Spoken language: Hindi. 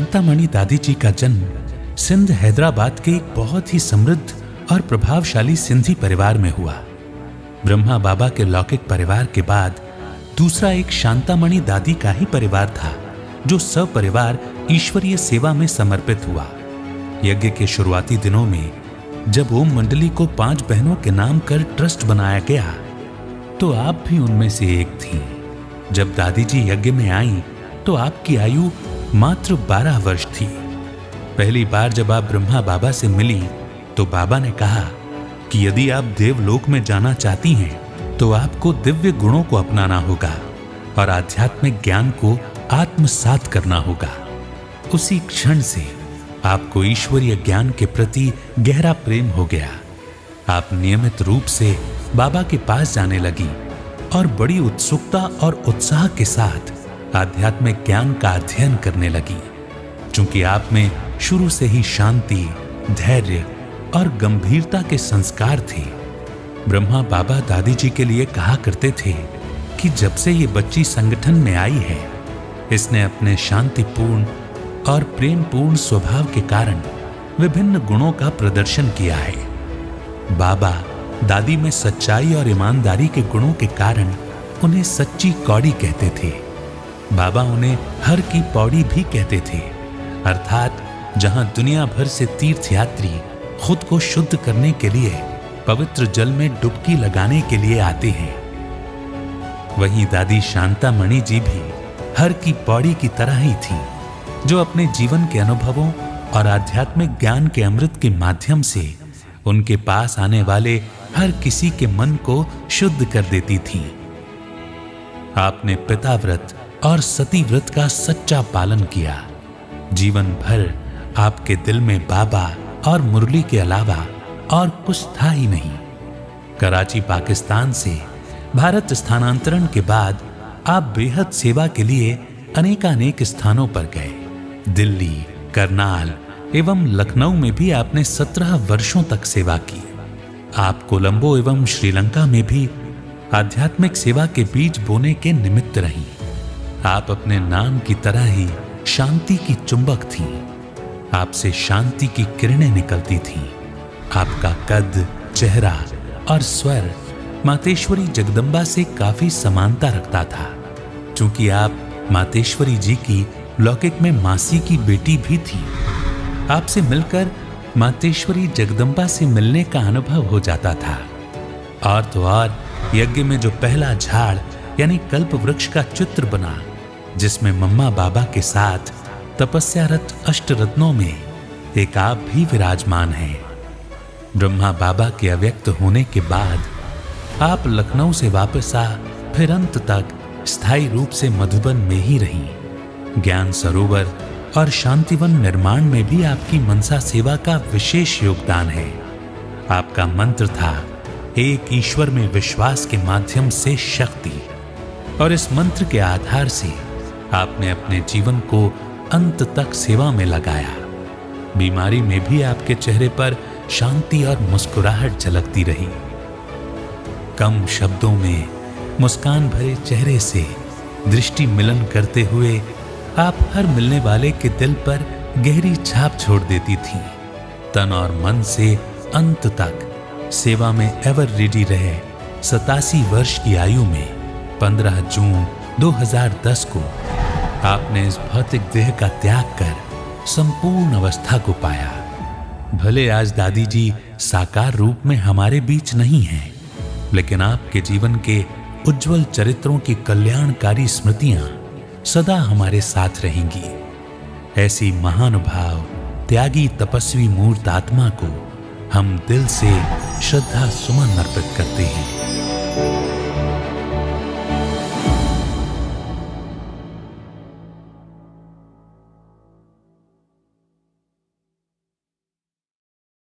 शांतामणि दादी जी का जन्म सिंध हैदराबाद के एक बहुत ही समृद्ध और प्रभावशाली सिंधी परिवार में हुआ। ब्रह्मा बाबा के लौकिक परिवार के बाद दूसरा एक शांतामणि दादी का ही परिवार था, जो सपरिवार ईश्वरीय सेवा में समर्पित हुआ। यज्ञ के शुरुआती दिनों में जब ओम मंडली को 5 बहनों के नाम कर ट्रस्ट बनाया गया, तो आप भी उनमें से एक थी। जब दादी जी यज्ञ में आईं, तो आपकी आयु मात्र 12 वर्ष थी। पहली बार जब आप ब्रह्मा बाबा से मिली, तो बाबा ने कहा कि यदि आप देवलोक में जाना चाहती हैं, तो आपको दिव्य गुणों को अपनाना होगा और आध्यात्मिक ज्ञान को आत्मसात करना होगा। उसी क्षण से आपको ईश्वरीय ज्ञान के प्रति गहरा प्रेम हो गया। आप नियमित रूप से बाबा के पास जाने लगी और बड़ी उत्सुकता और उत्साह के साथ आध्यात्मिक ज्ञान का अध्ययन करने लगी। चूंकि आप में शुरू से ही शांति, धैर्य और गंभीरता के संस्कार थे, ब्रह्मा बाबा दादी जी के लिए कहा करते थे कि जब से ये बच्ची संगठन में आई है, इसने अपने शांतिपूर्ण और प्रेमपूर्ण स्वभाव के कारण विभिन्न गुणों का प्रदर्शन किया है। बाबा दादी में सच्चाई और ईमानदारी के गुणों के कारण उन्हें सच्ची कौड़ी कहते थे। बाबा उन्हें हर की पौड़ी भी कहते थे, अर्थात जहां दुनिया भर से तीर्थयात्री खुद को शुद्ध करने के लिए पवित्र जल में डुबकी लगाने के लिए आते हैं, वहीं दादी शांतामणि जी भी हर की पौड़ी की तरह ही थी, जो अपने जीवन के अनुभवों और आध्यात्मिक ज्ञान के अमृत के माध्यम से उनके पास आने वाले हर किसी के मन को शुद्ध कर देती थी। आपने पिता व्रत और सती व्रत का सच्चा पालन किया। जीवन भर आपके दिल में बाबा और मुरली के अलावा और कुछ था ही नहीं। कराची पाकिस्तान से भारत स्थानांतरण के बाद आप बेहद सेवा के लिए अनेकानेक स्थानों पर गए। दिल्ली, करनाल एवं लखनऊ में भी आपने 17 वर्षों तक सेवा की। आप कोलंबो एवं श्रीलंका में भी आध्यात्मिक सेवा के बीज बोने के निमित्त रहीं। आप अपने नाम की तरह ही शांति की चुंबक थीं। आपसे शांति की किरणें निकलती थीं। आपका कद, चेहरा और स्वर मातेश्वरी जगदम्बा से काफी समानता रखता था। चूंकि आप मातेश्वरी जी की लौकिक में मासी की बेटी भी थी, आपसे मिलकर मातेश्वरी जगदम्बा से मिलने का अनुभव हो जाता था। और तो और यज्ञ में जो पहला झाड़ यानी कल्प वृक्ष का चित्र बना, जिसमें मम्मा बाबा के साथ तपस्यारत अष्टरत्नों में एक आप भी विराजमान हैं। ब्रह्मा बाबा के अव्यक्त होने के बाद आप लखनऊ से वापस आ फिर अंत तक स्थायी रूप से मधुबन में ही रहीं। ज्ञान सरोवर और शांतिवन निर्माण में भी आपकी मनसा सेवा का विशेष योगदान है। आपका मंत्र था एक ईश्वर में विश्वास के माध्यम से शक्ति, और इस मंत्र के आधार से आपने अपने जीवन को अंत तक सेवा में लगाया। बीमारी में भी आपके चेहरे पर शांति और मुस्कुराहट झलकती रही। कम शब्दों में मुस्कान भरे चेहरे से दृष्टि मिलन करते हुए आप हर मिलने वाले के दिल पर गहरी छाप छोड़ देती थी। तन और मन से अंत तक सेवा में एवर रेडी रहे 87 वर्ष की आयु में 15 जून 2010 को आपने इस भौतिक देह का त्याग कर संपूर्ण अवस्था को पाया। भले आज दादी जी साकार रूप में हमारे बीच नहीं हैं, लेकिन आपके जीवन के उज्जवल चरित्रों की कल्याणकारी स्मृतियां सदा हमारे साथ रहेंगी। ऐसी महानुभाव, त्यागी, तपस्वी मूर्त आत्मा को हम दिल से श्रद्धा सुमन अर्पित करते हैं।